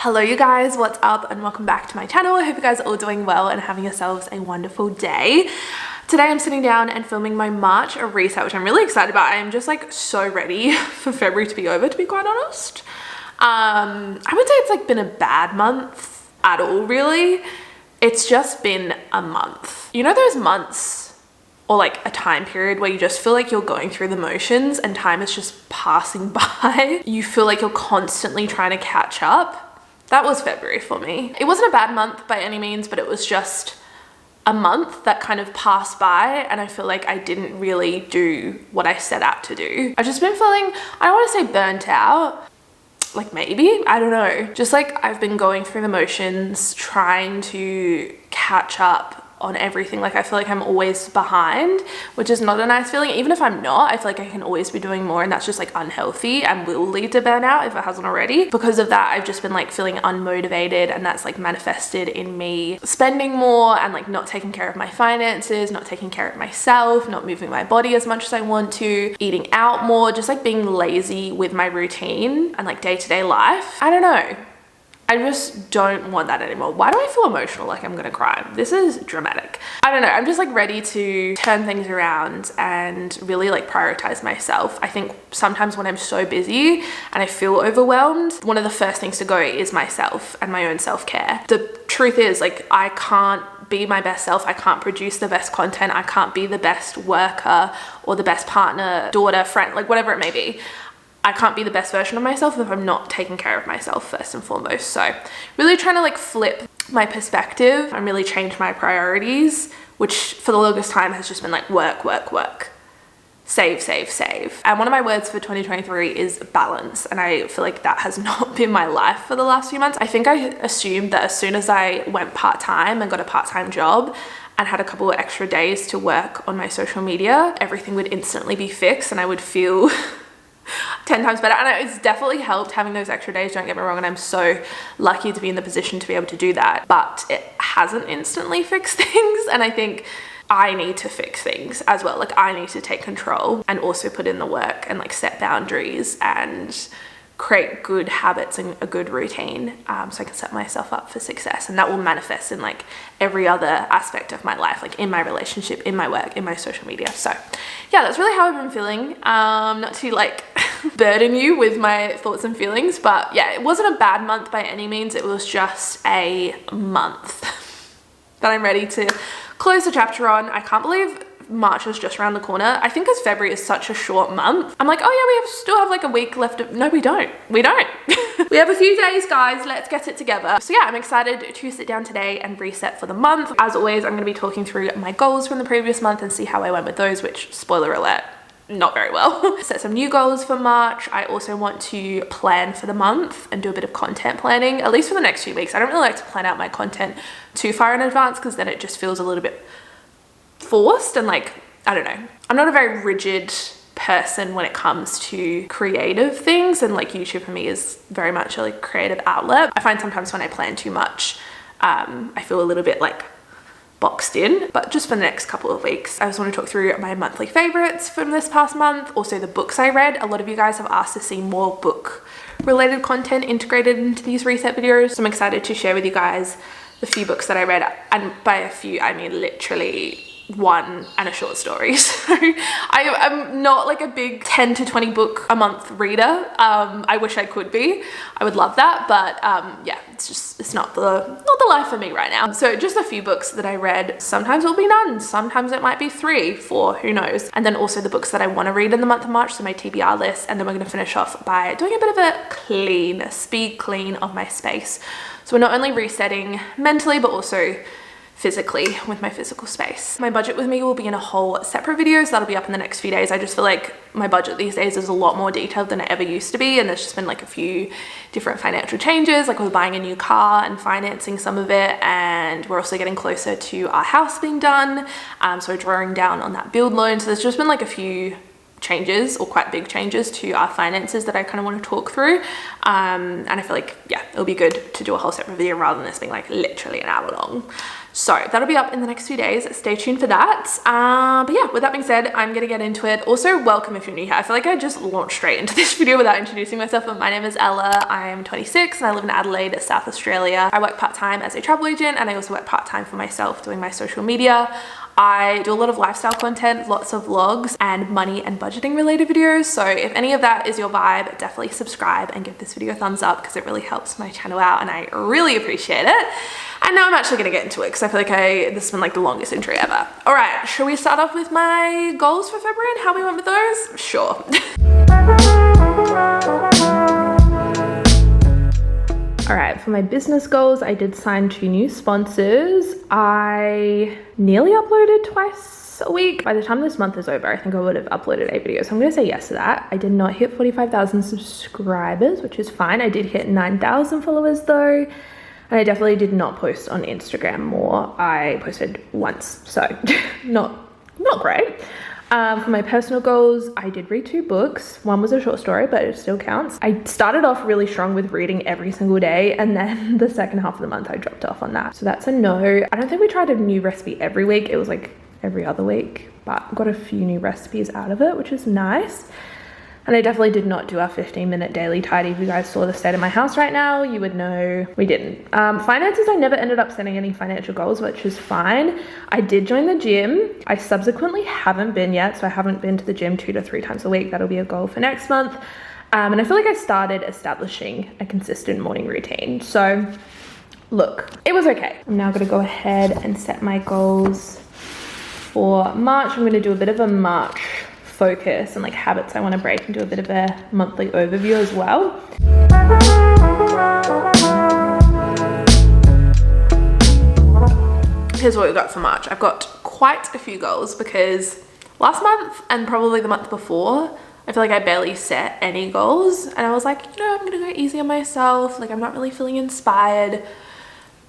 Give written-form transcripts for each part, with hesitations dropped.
Hello you guys, what's up and welcome back to my channel. I hope you guys are all doing well and having yourselves a wonderful day. Today I'm sitting down and filming my March reset, which I'm really excited about. I am just like so ready for February to be over, to be quite honest. I would say it's like been a bad month at all really. It's just been a month. You know those months or like a time period where you just feel like you're going through the motions and time is just passing by? You feel like you're constantly trying to catch up. That was February for me. It wasn't a bad month by any means, but it was just a month that kind of passed by and I feel like I didn't really do what I set out to do. I've just been feeling, I don't want to say burnt out, like maybe, I don't know. Just like I've been going through the motions, trying to catch up on everything. Like I feel like I'm always behind, which is not a nice feeling. Even if I'm not, I feel like I can always be doing more and that's just like unhealthy and will lead to burnout if it hasn't already. Because of that, I've just been like feeling unmotivated and that's like manifested in me spending more and like not taking care of my finances, not taking care of myself, not moving my body as much as I want to, eating out more, just like being lazy with my routine and like day-to-day life. I don't know. I just don't want that anymore. Why do I feel emotional like I'm gonna cry? This is dramatic. I don't know, I'm just like ready to turn things around and really like prioritize myself. I think sometimes when I'm so busy and I feel overwhelmed, one of the first things to go is myself and my own self-care. The truth is like I can't be my best self. I can't produce the best content. I can't be the best worker or the best partner, daughter, friend, like whatever it may be. I can't be the best version of myself if I'm not taking care of myself first and foremost. So really trying to like flip my perspective and really change my priorities, which for the longest time has just been like work, work, work, save, save, save. And one of my words for 2023 is balance. And I feel like that has not been my life for the last few months. I think I assumed that as soon as I went part-time and got a part-time job and had a couple of extra days to work on my social media, everything would instantly be fixed and I would feel 10 times better. And it's definitely helped having those extra days, don't get me wrong, and I'm so lucky to be in the position to be able to do that, but it hasn't instantly fixed things. And I think I need to fix things as well. Like I need to take control and also put in the work and like set boundaries and create good habits and a good routine, so I can set myself up for success, and that will manifest in like every other aspect of my life, like in my relationship, in my work, in my social media. So yeah, that's really how I've been feeling. Not to like burden you with my thoughts and feelings, but yeah, it wasn't a bad month by any means. It was just a month that I'm ready to close the chapter on. I can't believe March is just around the corner. I think as February is such a short month, I'm like, oh yeah, still have like a week left of, no we don't. We have a few days guys, let's get it together. So yeah, I'm excited to sit down today and reset for the month. As always, I'm going to be talking through my goals from the previous month and see how I went with those, which spoiler alert, not very well. Set some new goals for March. I also want to plan for the month and do a bit of content planning, at least for the next few weeks. I don't really like to plan out my content too far in advance because then it just feels a little bit forced and like, I don't know. I'm not a very rigid person when it comes to creative things, and like YouTube for me is very much a like creative outlet. I find sometimes when I plan too much, I feel a little bit like boxed in. But just for the next couple of weeks, I just want to talk through my monthly favorites from this past month, also the books I read. A lot of you guys have asked to see more book related content integrated into these reset videos, so I'm excited to share with you guys the few books that I read, and by a few I mean literally one and a short story. So I'm not like a big 10 to 20 book a month reader. I wish I could be. I would love that, but yeah, it's not the life for me right now. So just a few books that I read. Sometimes it'll be none, sometimes it might be 3, 4, who knows. And then also the books that I want to read in the month of March, so my TBR list. And then we're going to finish off by doing a bit of a speed clean of my space. So we're not only resetting mentally, but also physically with my physical space. My budget with me will be in a whole separate video, so that'll be up in the next few days. I just feel like my budget these days is a lot more detailed than it ever used to be, and there's just been like a few different financial changes, like we're buying a new car and financing some of it, and we're also getting closer to our house being done, so we're drawing down on that build loan. So there's just been like a few changes, or quite big changes to our finances that I kind of want to talk through, and I feel like yeah, it'll be good to do a whole separate video rather than this being like literally an hour long. So that'll be up in the next few days. Stay tuned for that. But yeah, with that being said, I'm gonna get into it. Also, welcome if you're new here. I feel like I just launched straight into this video without introducing myself, but my name is Ella. I am 26 and I live in Adelaide, South Australia. I work part-time as a travel agent, and I also work part-time for myself doing my social media. I do a lot of lifestyle content, lots of vlogs and money and budgeting related videos. So if any of that is your vibe, definitely subscribe and give this video a thumbs up because it really helps my channel out and I really appreciate it. And now I'm actually gonna get into it because I feel like this has been like the longest intro ever. All right, shall we start off with my goals for February and how we went with those? Sure. All right, for my business goals, I did sign 2 new sponsors. I nearly uploaded twice a week. By the time this month is over, I think I would have uploaded 8 videos. So I'm gonna say yes to that. I did not hit 45,000 subscribers, which is fine. I did hit 9,000 followers though. And I definitely did not post on Instagram more. I posted once, so not great. For my personal goals, I did read 2 books. One was a short story, but it still counts. I started off really strong with reading every single day, and then the second half of the month I dropped off on that. So that's a no. I don't think we tried a new recipe every week. It was like every other week, but got a few new recipes out of it, which is nice. And I definitely did not do our 15-minute daily tidy. If you guys saw the state of my house right now, you would know we didn't. Finances, I never ended up setting any financial goals, which is fine. I did join the gym. I subsequently haven't been yet, so I haven't been to the gym 2 to 3 times a week. That'll be a goal for next month. And I feel like I started establishing a consistent morning routine. So look, it was okay. I'm now gonna go ahead and set my goals for March. I'm gonna do a bit of a March focus and like habits I want to break, and do a bit of a monthly overview as well. Here's what we've got for March. I've got quite a few goals because last month and probably the month before, I feel like I barely set any goals, and I was like, you know, I'm gonna go easy on myself. Like, I'm not really feeling inspired.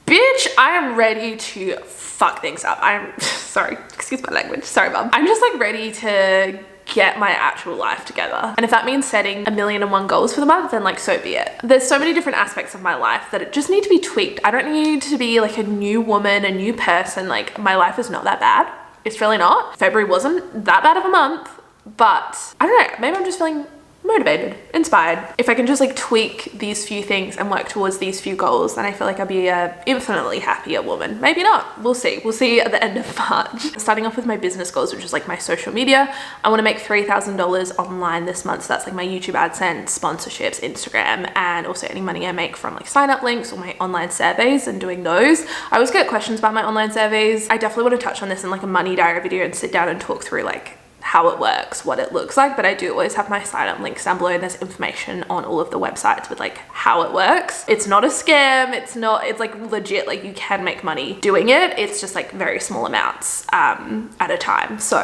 Bitch, I am ready to fuck things up. I'm sorry, excuse my language. Sorry, mum. I'm just like ready to get my actual life together. And if that means setting 1,000,001 goals for the month, then like so be it. There's so many different aspects of my life that it just need to be tweaked. I don't need to be like a new woman, a new person. Like, my life is not that bad. It's really not. February wasn't that bad of a month, but I don't know, maybe I'm just feeling motivated, inspired. If I can just like tweak these few things and work towards these few goals, then I feel like I'll be a infinitely happier woman. Maybe not, we'll see. We'll see at the end of March. Starting off with my business goals, which is like my social media. I want to make $3,000 online this month. So that's like my YouTube AdSense, sponsorships, Instagram, and also any money I make from like sign up links or my online surveys and doing those. I always get questions about my online surveys. I definitely want to touch on this in like a money diary video and sit down and talk through like how it works, what it looks like, but I do always have my sign up links down below, and there's information on all of the websites with like how it works. It's not a scam, it's like legit, like you can make money doing it. It's just like very small amounts at a time. So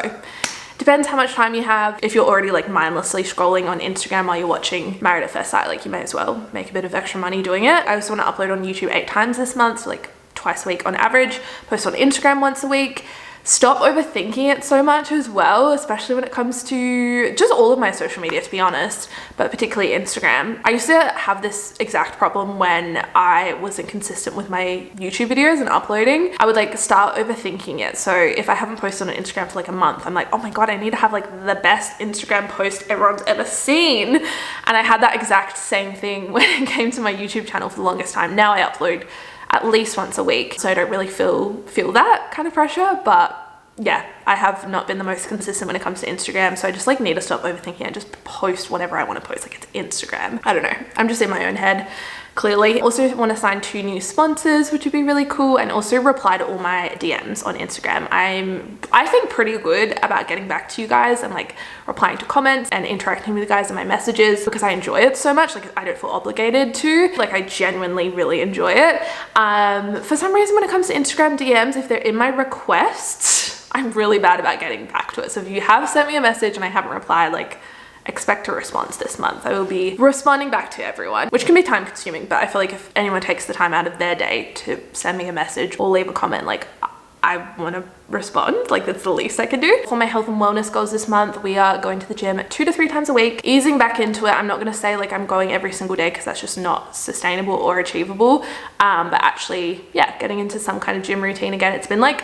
depends how much time you have. If you're already like mindlessly scrolling on Instagram while you're watching Married at First Sight, like you may as well make a bit of extra money doing it. I also want to upload on YouTube 8 times this month, so like twice a week on average, post on Instagram once a week. Stop overthinking it so much as well, especially when it comes to just all of my social media, to be honest, but particularly Instagram. I used to have this exact problem when I wasn't consistent with my YouTube videos and uploading. I would like start overthinking it. So if I haven't posted on Instagram for like a month, I'm like, oh my God, I need to have like the best Instagram post everyone's ever seen. And I had that exact same thing when it came to my YouTube channel for the longest time. Now I upload at least once a week, so I don't really feel that kind of pressure. But yeah, I have not been the most consistent when it comes to Instagram, so I just like need to stop overthinking it and just post whatever I want to post. Like, it's Instagram. I don't know, I'm just in my own head clearly. Also want to sign 2 new sponsors, which would be really cool, and also reply to all my DMs on Instagram. I think pretty good about getting back to you guys and like replying to comments and interacting with you guys in my messages because I enjoy it so much. Like, I don't feel obligated to, like, I genuinely really enjoy it. For some reason when it comes to Instagram DMs, if they're in my requests, I'm really bad about getting back to it. So if you have sent me a message and I haven't replied, like, expect a response this month. I will be responding back to everyone, which can be time consuming, but I feel like if anyone takes the time out of their day to send me a message or leave a comment, like, I want to respond. Like, that's the least I can do. For my health and wellness goals this month, we are going to the gym 2 to 3 times a week, easing back into it. I'm not going to say like I'm going every single day because that's just not sustainable or achievable. But actually, yeah, getting into some kind of gym routine again. It's been like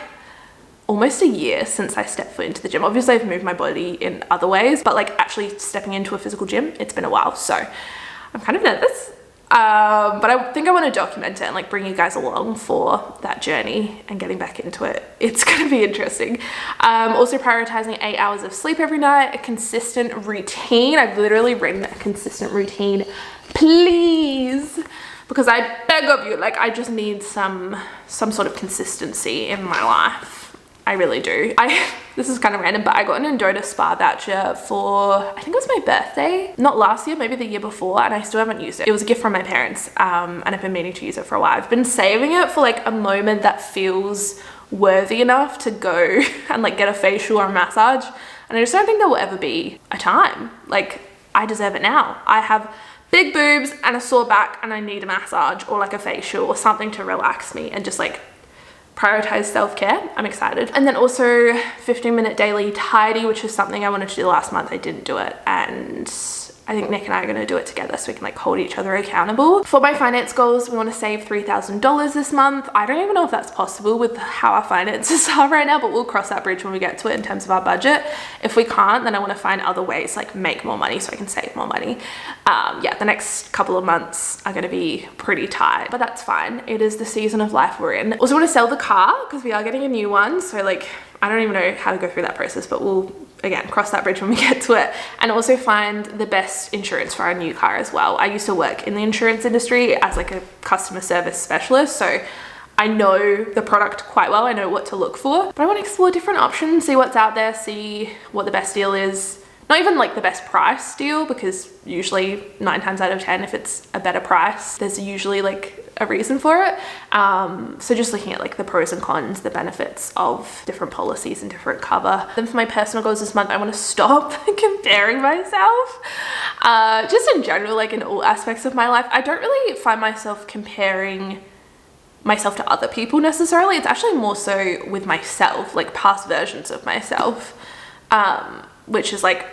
almost a year since I stepped foot into the gym. Obviously I've moved my body in other ways, but like actually stepping into a physical gym, it's been a while. So I'm kind of nervous. But I think I want to document it and like bring you guys along for that journey and getting back into it. It's going to be interesting. Also prioritizing 8 hours of sleep every night, a consistent routine. I've literally written a consistent routine, please, because I beg of you, like I just need some sort of consistency in my life. I really do. This is kind of random, but I got an Endota spa voucher for, I think it was my birthday, not last year, maybe the year before, and I still haven't used it. It was a gift from my parents, and I've been meaning to use it for a while. I've been saving it for like a moment that feels worthy enough to go and like get a facial or a massage, and I just don't think there will ever be a time. Like, I deserve it now. I have big boobs and a sore back and I need a massage or like a facial or something to relax me and just like prioritize self-care. I'm excited. And then also 15-minute daily tidy, which is something I wanted to do last month. I didn't do it, and I think Nick and I are going to do it together so we can like hold each other accountable. For my finance goals, we want to save $3,000 this month. I don't even know if that's possible with how our finances are right now, but we'll cross that bridge when we get to it in terms of our budget. If we can't, then I want to find other ways, like make more money so I can save more money. Yeah, the next couple of months are going to be pretty tight, but that's fine. It is the season of life we're in. Also want to sell the car because we are getting a new one. So like, I don't even know how to go through that process, but we'll, again, cross that bridge when we get to it. And also find the best insurance for our new car as well. I used to work in the insurance industry as like a customer service specialist, so I know the product quite well. I know what to look for, but I want to explore different options, see what's out there, see what the best deal is. Not even like the best price deal, because usually 9 times out of 10, if it's a better price, there's usually like a reason for it. So just looking at like the pros and cons, the benefits of different policies and different cover. Then for my personal goals this month, I want to stop comparing myself. Just in general, like in all aspects of my life, I don't really find myself comparing myself to other people necessarily. It's actually more so with myself, like past versions of myself, which is like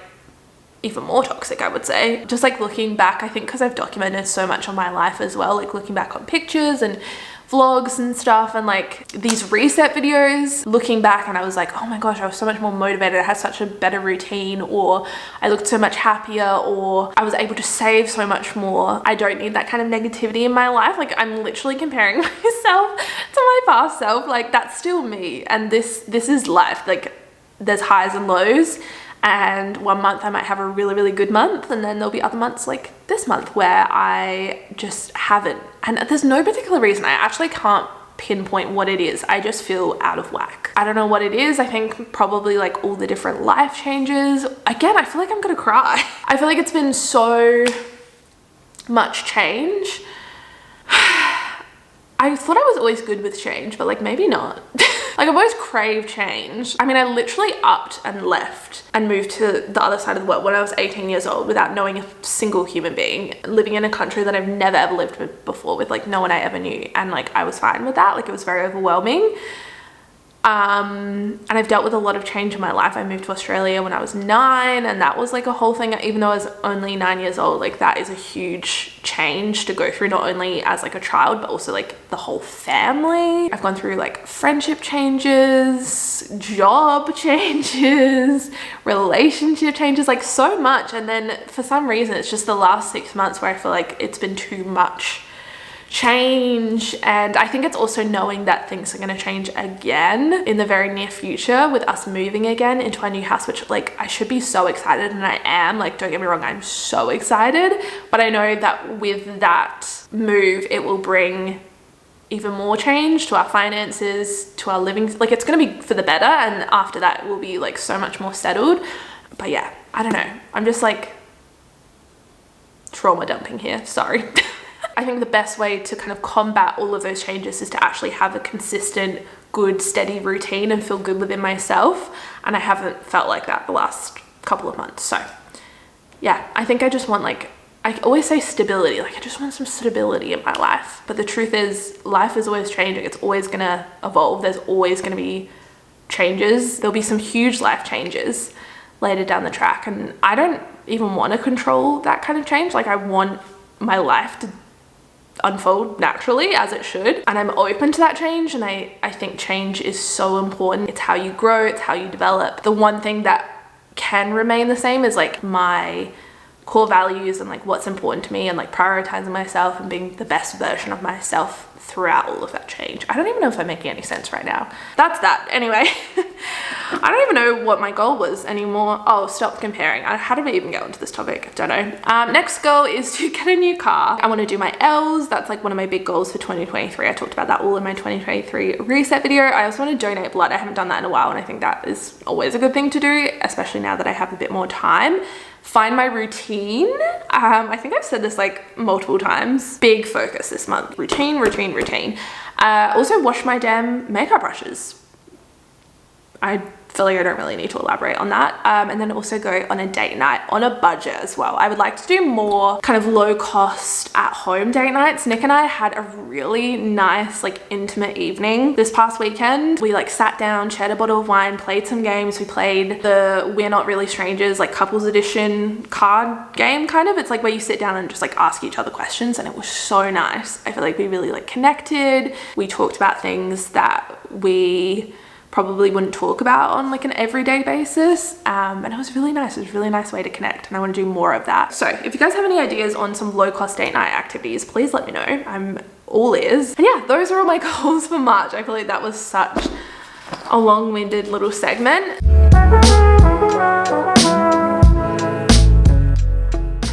even more toxic, I would say. Just like looking back, I think because I've documented so much on my life as well, like looking back on pictures and vlogs and stuff, and like these reset videos, looking back, and I was like, oh my gosh, I was so much more motivated, I had such a better routine, or I looked so much happier, or I was able to save so much more. I don't need that kind of negativity in my life. Like, I'm literally comparing myself to my past self. Like, that's still me, and this is life. Like, there's highs and lows, and one month I might have a really, really good month, and then there'll be other months like this month where I just haven't. And there's no particular reason. I actually can't pinpoint what it is. I just feel out of whack. I don't know what it is. I think probably like all the different life changes. Again, I feel like I'm gonna cry. I feel like it's been so much change. I thought I was always good with change, but like maybe not. Like, I've always craved change. I mean, I literally upped and left and moved to the other side of the world when I was 18 years old without knowing a single human being, living in a country that I've never ever lived with before, with like no one I ever knew. And like, I was fine with that. Like, it was very overwhelming. And I've dealt with a lot of change in my life. I moved to Australia when I was 9, and that was like a whole thing. Even though I was only 9 years old, like that is a huge change to go through, not only as like a child, but also like the whole family. I've gone through like friendship changes, job changes, relationship changes, like so much. And then for some reason, it's just the last 6 months where I feel like it's been too much change. And I think it's also knowing that things are going to change again in the very near future with us moving again into our new house, which like I should be so excited, and I am. Like, don't get me wrong, I'm so excited, but I know that with that move it will bring even more change to our finances, to our living. Like, it's going to be for the better, and after that we'll be like so much more settled. But yeah, I don't know, I'm just like trauma dumping here, sorry. I think the best way to kind of combat all of those changes is to actually have a consistent, good, steady routine and feel good within myself. And I haven't felt like that the last couple of months. So yeah, I think I just want like I always say stability, like I just want some stability in my life. But the truth is life is always changing. It's always gonna evolve. There's always gonna be changes. There'll be some huge life changes later down the track. And I don't even want to control that kind of change. Like I want my life to unfold naturally as it should. And I'm open to that change. And I think change is so important. It's how you grow, it's how you develop. The one thing that can remain the same is like my core values and like what's important to me and like prioritizing myself and being the best version of myself throughout all of that change. I don't even know if I'm making any sense right now. That's that. Anyway, I don't even know what my goal was anymore. Oh, stop comparing. How did we even get onto this topic? Don't know. Next goal is to get a new car. I want to do my L's. That's like one of my big goals for 2023. I talked about that all in my 2023 reset video. I also want to donate blood. I haven't done that in a while, and I think that is always a good thing to do, especially now that I have a bit more time. Find my routine. I think I've said this like multiple times. Big focus this month. Routine, routine, routine. Also wash my damn makeup brushes. I feel like I don't really need to elaborate on that. And then also go on a date night on a budget as well. I would like to do more kind of low cost at home date nights. Nick and I had a really nice like intimate evening this past weekend. We like sat down, shared a bottle of wine, played some games. We played the We're Not Really Strangers like couples edition card game kind of. It's like where you sit down and just like ask each other questions, and it was so nice. I feel like we really like connected. We talked about things that we probably wouldn't talk about on like an everyday basis, and it was really nice. It was a really nice way to connect, and I want to do more of that. So if you guys have any ideas on some low-cost date night activities, please let me know. I'm all ears. And yeah, those are all my goals for March. I feel like that was such a long-winded little segment.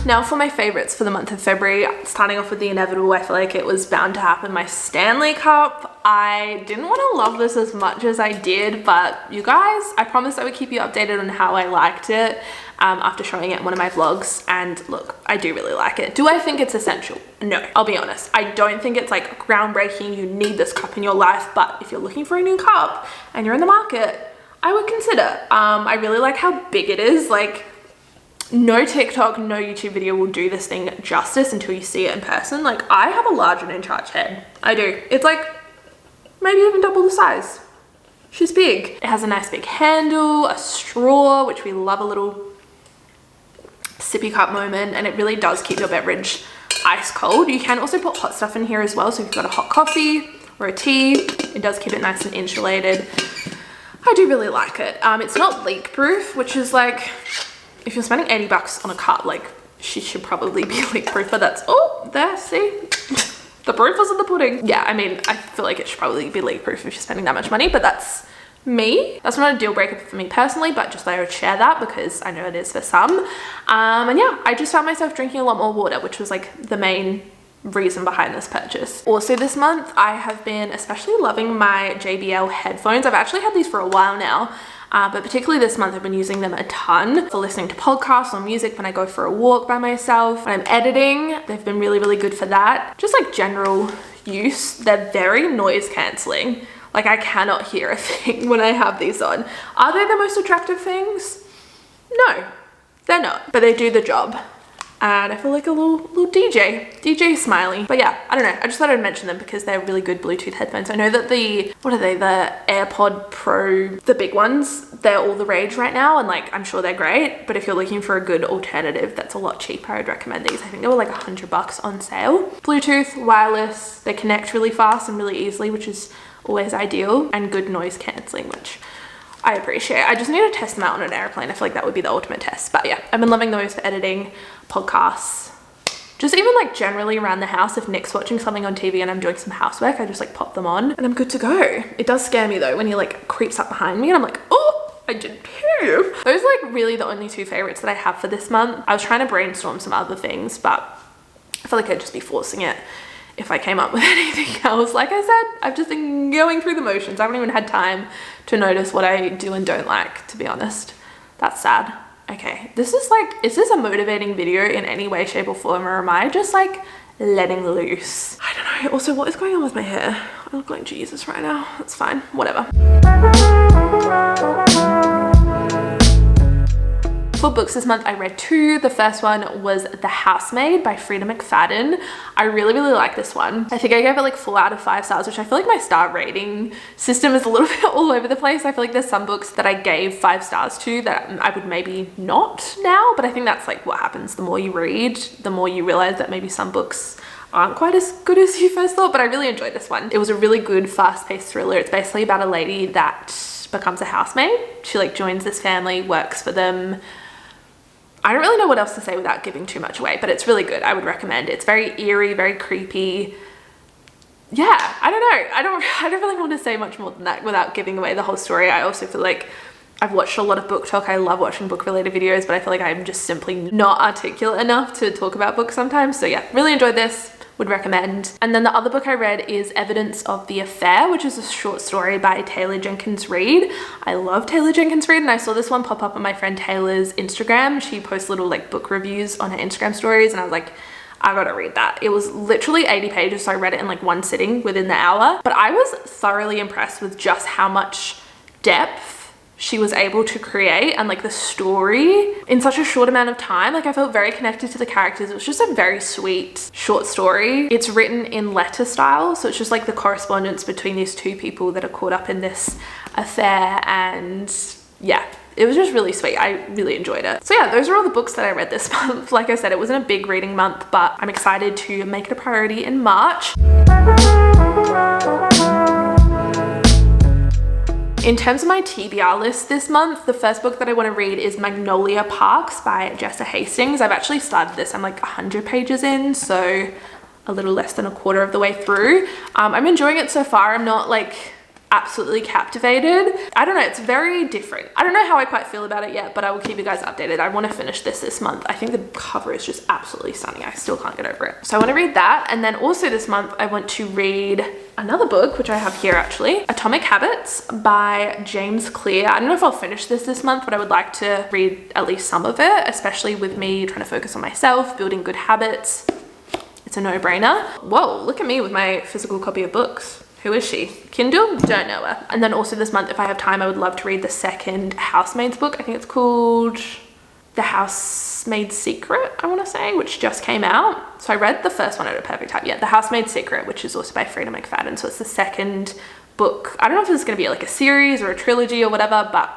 Now for my favorites for the month of February, starting off with the inevitable, I feel like it was bound to happen, my Stanley Cup. I didn't want to love this as much as I did, but you guys, I promised I would keep you updated on how I liked it after showing it in one of my vlogs, and look, I do really like it. Do I think it's essential? No, I'll be honest. I don't think it's like groundbreaking, you need this cup in your life, but if you're looking for a new cup and you're in the market, I would consider. I really like how big it is. Like, no TikTok, no YouTube video will do this thing justice until you see it in person. Like, I have a large and in charge head. I do. It's like maybe even double the size. She's big. It has a nice big handle, a straw, which we love, a little sippy cup moment, and it really does keep your beverage ice cold. You can also put hot stuff in here as well. So if you've got a hot coffee or a tea, it does keep it nice and insulated. I do really like it. It's not leak proof, which is like, if you're spending 80 bucks on a cup, like she should probably be leak proof, but that's, oh, there, see? The proof was in the pudding. Yeah, I mean, I feel like it should probably be leak proof if you're spending that much money, but that's me. That's not a deal breaker for me personally, but just I would share that because I know it is for some. And yeah, I just found myself drinking a lot more water, which was like the main reason behind this purchase. Also this month, I have been especially loving my JBL headphones. I've actually had these for a while now. But particularly this month, I've been using them a ton for listening to podcasts or music when I go for a walk by myself. When I'm editing, they've been really, really good for that. Just like general use, they're very noise cancelling. Like I cannot hear a thing when I have these on. Are they the most attractive things? No, they're not, but they do the job. And I feel like a little DJ smiley. But yeah, I don't know. I just thought I'd mention them because they're really good Bluetooth headphones. I know that the AirPod Pro, the big ones, they're all the rage right now. And like, I'm sure they're great. But if you're looking for a good alternative that's a lot cheaper, I'd recommend these. I think they were like $100 on sale. Bluetooth, wireless, they connect really fast and really easily, which is always ideal. And good noise cancelling, which I appreciate. I just need to test them out on an airplane. I feel like that would be the ultimate test. But yeah, I've been loving those for editing, podcasts, just even like generally around the house. If Nick's watching something on TV and I'm doing some housework, I just like pop them on and I'm good to go. It does scare me though when he like creeps up behind me and I'm like, oh, I didn't hear you. Those are like really the only two favorites that I have for this month. I was trying to brainstorm some other things, but I feel like I'd just be forcing it if I came up with anything else. Like I said, I've just been going through the motions. I haven't even had time to notice what I do and don't like, to be honest. That's sad. Okay, this is like, is this a motivating video in any way, shape or form, or am I just like letting loose? I don't know. Also, what is going on with my hair? I look like Jesus right now. That's fine, whatever. For books this month, I read 2. The first one was The Housemaid by Frida McFadden. I really like this one. I think I gave it like 4 out of 5 stars, which I feel like my star rating system is a little bit all over the place. I feel like there's some books that I gave 5 stars to that I would maybe not now, but I think that's like what happens. The more you read, the more you realize that maybe some books aren't quite as good as you first thought, but I really enjoyed this one. It was a really good fast-paced thriller. It's basically about a lady that becomes a housemaid. She like joins this family, works for them. I don't really know what else to say without giving too much away, but it's really good. I would recommend. It's very eerie, very creepy. Yeah, I don't know. I don't really want to say much more than that without giving away the whole story. I also feel like I've watched a lot of book talk. I love watching book related videos, but I feel like I'm just simply not articulate enough to talk about books sometimes. So yeah, really enjoyed this. Would recommend. And then the other book I read is Evidence of the Affair, which is a short story by Taylor Jenkins Reid. I love Taylor Jenkins Reid, and I saw this one pop up on my friend Taylor's Instagram. She posts little like book reviews on her Instagram stories, and I was like, I gotta read that. It was literally 80 pages, so I read it in like one sitting within the hour. But I was thoroughly impressed with just how much depth she was able to create and like the story in such a short amount of time. Like I felt very connected to the characters. It was just a very sweet short story. It's written in letter style, so it's just like the correspondence between these 2 people that are caught up in this affair, and yeah, it was just really sweet. I really enjoyed it. So yeah, those are all the books that I read this month. Like I said, it wasn't a big reading month, but I'm excited to make it a priority in March. In terms of my TBR list this month, the first book that I want to read is Magnolia Parks by Jessa Hastings. I've actually started this. I'm like 100 pages in, so a little less than a quarter of the way through. I'm enjoying it so far. I'm not like absolutely captivated. I don't know, it's very different. I don't know how I quite feel about it yet, but I will keep you guys updated. I want to finish this month. I think the cover is just absolutely stunning. I still can't get over it. So I want to read that. And then also this month, I want to read another book, which I have here actually, Atomic Habits by James Clear. I don't know if I'll finish this month, but I would like to read at least some of it, especially with me trying to focus on myself, building good habits. It's a no-brainer. Whoa, look at me with my physical copy of books. Who is she? Kindle? Don't know her. And then also this month, if I have time, I would love to read the second Housemaid's book. I think it's called The Housemaid's Secret, I want to say, which just came out. So I read the first one at a perfect time. Yeah, The Housemaid's Secret, which is also by Frida McFadden. So it's the second book. I don't know if it's going to be like a series or a trilogy or whatever, but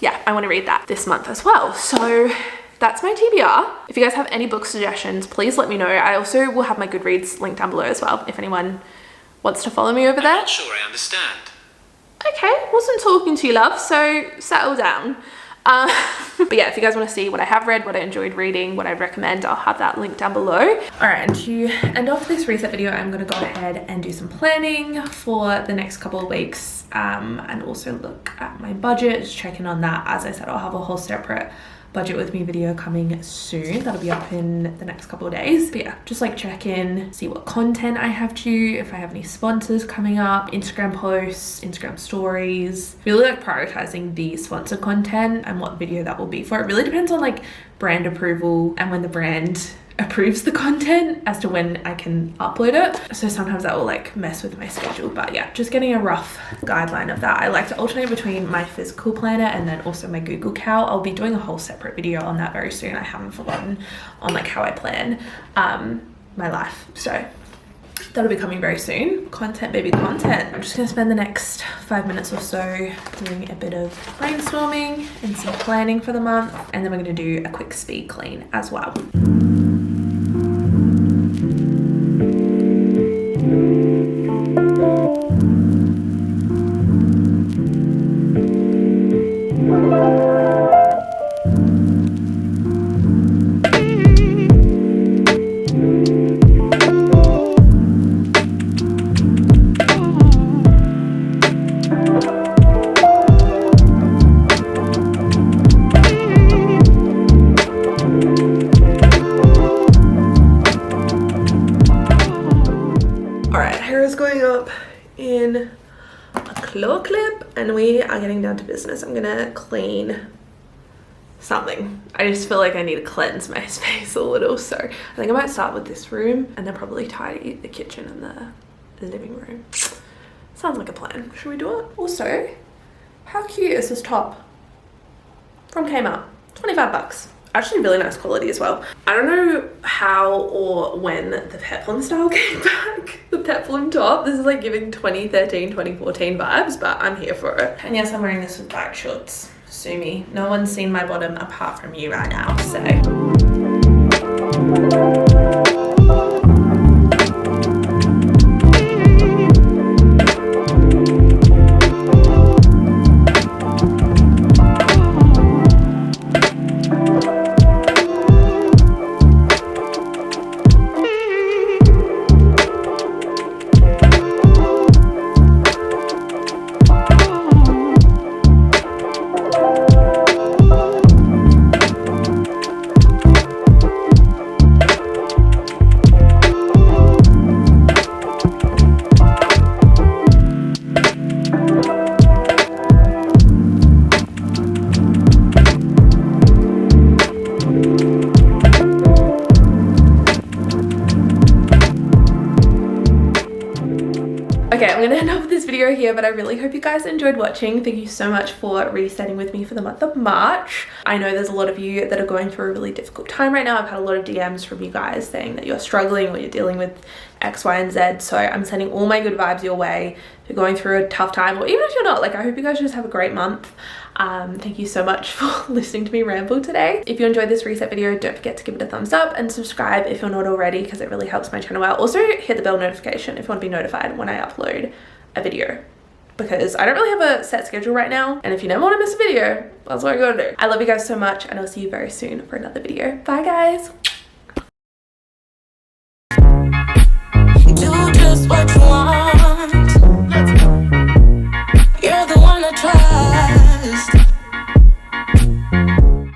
yeah, I want to read that this month as well. So that's my TBR. If you guys have any book suggestions, please let me know. I also will have my Goodreads link down below as well, if anyone wants to follow me over there. I'm not sure I understand. Okay, wasn't talking to you, love, so settle down. But yeah, if you guys want to see what I have read, what I enjoyed reading, what I recommend, I'll have that link down below. All right, and to end off this reset video, I'm going to go ahead and do some planning for the next couple of weeks, and also look at my budget, just check in on that. As I said, I'll have a whole separate budget with me video coming soon. That'll be up in the next couple of days. But yeah, just like check in, see what content I have due, if I have any sponsors coming up, Instagram posts, Instagram stories. Really like prioritizing the sponsor content and what video that will be for. It really depends on like brand approval and when the brand approves the content as to when I can upload it. So sometimes that will like mess with my schedule, but yeah, just getting a rough guideline of that. I like to alternate between my physical planner and then also my Google Cal. I'll be doing a whole separate video on that very soon. I haven't forgotten on like how I plan my life. So that'll be coming very soon. Content, baby, content. I'm just gonna spend the next 5 minutes or so doing a bit of brainstorming and some planning for the month. And then we're gonna do a quick speed clean as well. In a claw clip, and we are getting down to business. I'm gonna clean something. I just feel like I need to cleanse my space a little, so I think I might start with this room and then probably tidy the kitchen and the living room. Sounds like a plan. Should we do it? Also, how cute is this top from Kmart? 25 bucks. Actually really nice quality as well. I don't know how or when the peplum style came back. The peplum top. This is like giving 2013, 2014 vibes, but I'm here for it. And yes, I'm wearing this with black shorts. Sue me. No one's seen my bottom apart from you right now, so. Okay, I'm gonna end off this video here, but I really hope you guys enjoyed watching. Thank you so much for resetting with me for the month of March. I know there's a lot of you that are going through a really difficult time right now. I've had a lot of DMs from you guys saying that you're struggling or you're dealing with X, Y, and Z. So I'm sending all my good vibes your way. If you're going through a tough time, or even if you're not, like, I hope you guys just have a great month. Thank you so much for listening to me ramble today. If you enjoyed this reset video, don't forget to give it a thumbs up and subscribe if you're not already, because it really helps my channel out. Also hit the bell notification if you want to be notified when I upload a video, because I don't really have a set schedule right now, and if you never want to miss a video, that's what I'm gonna do. I love you guys so much, and I'll see you very soon for another video. Bye guys.